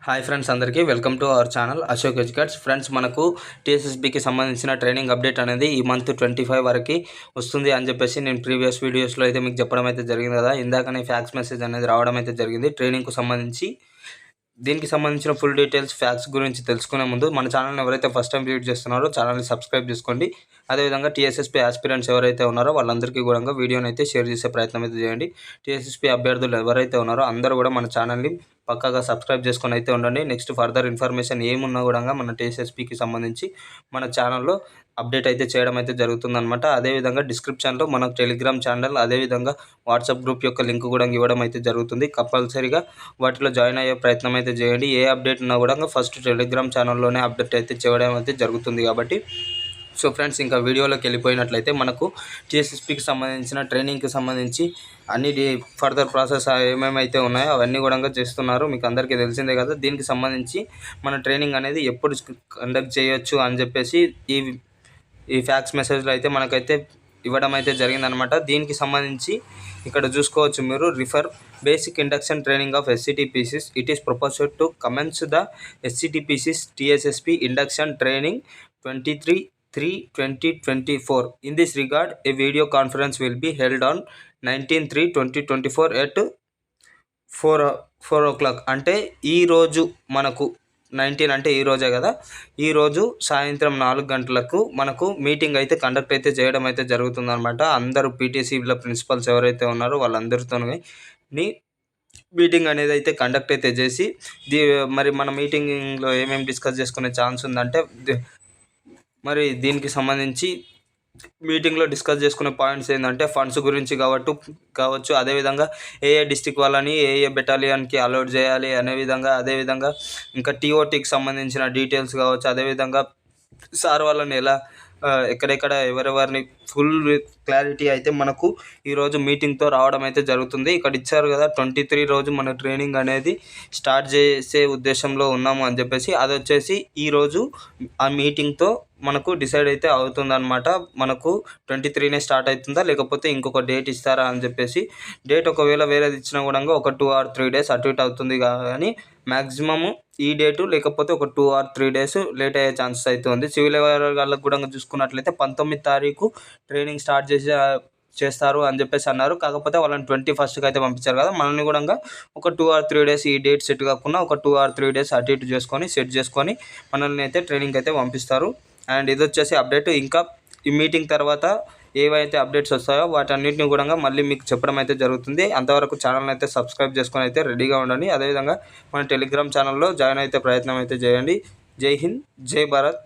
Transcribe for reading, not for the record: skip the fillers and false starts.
Hi friends, అందరికీ welcome to our channel Ashok educates. Friends, మనకు టీఎస్ఎస్బీకి సంబంధించిన ట్రైనింగ్ అప్డేట్ అనేది ఈ మంత్ 25 వరకు వస్తుంది అని చెప్పేసి నేను ప్రీవియస్ వీడియోస్లో అయితే మీకు చెప్పడం అయితే జరిగింది కదా. ఇందాకనే ఫ్యాక్స్ మెసేజ్ అనేది రావడం అయితే జరిగింది ట్రైనింగ్కు సంబంధించి. దీనికి సంబంధించిన ఫుల్ డీటెయిల్స్ ఫ్యాక్స్ గురించి తెలుసుకునే ముందు మన ఛానల్ని ఎవరైతే ఫస్ట్ టైం విజిట్ చేస్తున్నారో ఛానల్ని సబ్స్క్రైబ్ చేసుకోండి. అదేవిధంగా టీఎస్ఎస్పీ ఆస్పిరెంట్స్ ఎవరైతే ఉన్నారో వాళ్ళందరికీ కూడా వీడియోని అయితే షేర్ చేసే ప్రయత్నం అయితే చేయండి. టీఎస్ఎస్పీ అభ్యర్థులు ఎవరైతే ఉన్నారో అందరూ కూడా మన ఛానల్ని పక్కాగా సబ్స్క్రైబ్ చేసుకొని అయితే ఉండండి. నెక్స్ట్ ఫర్దర్ ఇన్ఫర్మేషన్ ఏమున్నా కూడా మన టీఎస్ఎస్పీకి సంబంధించి మన ఛానల్లో అప్డేట్ అయితే చేయడం అయితే జరుగుతుందన్నమాట. అదేవిధంగా డిస్క్రిప్షన్లో మన టెలిగ్రామ్ ఛానల్, అదేవిధంగా వాట్సాప్ గ్రూప్ యొక్క లింక్ కూడా ఇవ్వడం అయితే జరుగుతుంది. కంపల్సరీగా వాటిలో జాయిన్ అయ్యే ప్రయత్నం అయితే చేయండి. ఏ అప్డేట్ ఉన్నా కూడా ఫస్ట్ టెలిగ్రామ్ ఛానల్లోనే అప్డేట్ అయితే చేయడం అయితే జరుగుతుంది కాబట్టి. సో ఫ్రెండ్స్, ఇంకా వీడియోలోకి వెళ్ళిపోయినట్లయితే మనకు టీఎస్ఎస్పీకి సంబంధించిన ట్రైనింగ్కి సంబంధించి అన్ని ఫర్దర్ ప్రాసెస్ ఏమేమైతే ఉన్నాయో అవన్నీ కూడా చేస్తున్నారు. మీకు అందరికీ తెలిసిందే కదా. దీనికి సంబంధించి మన ట్రైనింగ్ అనేది ఎప్పుడు కండక్ట్ చేయొచ్చు అని చెప్పేసి ఈ ఫ్యాక్స్ మెసేజ్లో అయితే మనకైతే ఇవ్వడం అయితే జరిగిందనమాట. దీనికి సంబంధించి ఇక్కడ చూసుకోవచ్చు మీరు. Refer basic induction training of SCTPCs. It is proposed to commence the SCTPCs TSSP induction training 23/3/2024. In this regard, a video conference will be held on 19/3/2024 at 4 o'clock. అంటే ఈరోజు మనకు 19 అంటే ఈరోజే కదా. ఈరోజు సాయంత్రం 4 గంటలకు మనకు మీటింగ్ అయితే కండక్ట్ అయితే చేయడం అయితే జరుగుతుందన్నమాట. అందరూ PTCల ప్రిన్సిపల్స్ ఎవరైతే ఉన్నారో వాళ్ళందరితో మీటింగ్ అనేది అయితే కండక్ట్ అయితే చేసి మరి మన మీటింగ్లో ఏమేమి డిస్కస్ చేసుకునే ఛాన్స్ ఉందంటే, మరి దీనికి సంబంధించి మీటింగ్లో డిస్కస్ చేసుకునే పాయింట్స్ ఏంటంటే ఫండ్స్ గురించి కావచ్చు, అదేవిధంగా ఏ డిస్టిక్ వాళ్ళని ఏ బెటాలియన్కి అలౌట్ చేయాలి అనే విధంగా, అదేవిధంగా ఇంకా TOTకి సంబంధించిన డీటెయిల్స్ కావచ్చు, అదేవిధంగా సార్ వాళ్ళని ఎలా ఎక్కడెక్కడ ఎవరెవరిని ఫుల్ క్లారిటీ అయితే మనకు ఈరోజు మీటింగ్తో రావడం అయితే జరుగుతుంది. ఇక్కడ ఇచ్చారు కదా 23 రోజు మన ట్రైనింగ్ అనేది స్టార్ట్ చేసే ఉద్దేశంలో ఉన్నాము అని చెప్పేసి. అది వచ్చేసి ఈరోజు ఆ మీటింగ్తో మనకు డిసైడ్ అయితే అవుతుందన్నమాట. మనకు 23నే స్టార్ట్ అవుతుందా లేకపోతే ఇంకొక డేట్ ఇస్తారా అని చెప్పేసి. డేట్ ఒకవేళ వేరేది ఇచ్చినా కూడా ఒక 2 or 3 days అటు ఇటు అవుతుంది కానీ మ్యాక్సిమము ఈ డేటు లేకపోతే ఒక 2 or 3 days లేట్ అయ్యే ఛాన్సెస్ అయితే ఉంది. సివిల్ వాళ్ళకి కూడా చూసుకున్నట్లయితే 19 తారీఖు ట్రైనింగ్ స్టార్ట్ చేస్తారు అని చెప్పేసి అన్నారు. కాకపోతే వాళ్ళని 21st అయితే పంపించారు కదా. మనల్ని కూడా ఒక 2 or 3 days ఈ డేట్ సెట్ కాకుండా ఒక 2 or 3 days అటు ఇటు సెట్ చేసుకొని మనల్ని అయితే ట్రైనింగ్ అయితే పంపిస్తారు. అండ్ ఇది వచ్చేసి అప్డేట్. ఇంకా ఈ మీటింగ్ తర్వాత ఏవైతే అప్డేట్స్ వస్తాయో వాటన్నిటిని కూడా మళ్ళీ మీకు చెప్పడం అయితే జరుగుతుంది. అంతవరకు ఛానల్ని అయితే సబ్స్క్రైబ్ చేసుకొని అయితే రెడీగా ఉండండి. అదేవిధంగా మన టెలిగ్రామ్ ఛానల్లో జాయిన్ అయితే ప్రయత్నం అయితే చేయండి. జై హింద్, జై భారత్.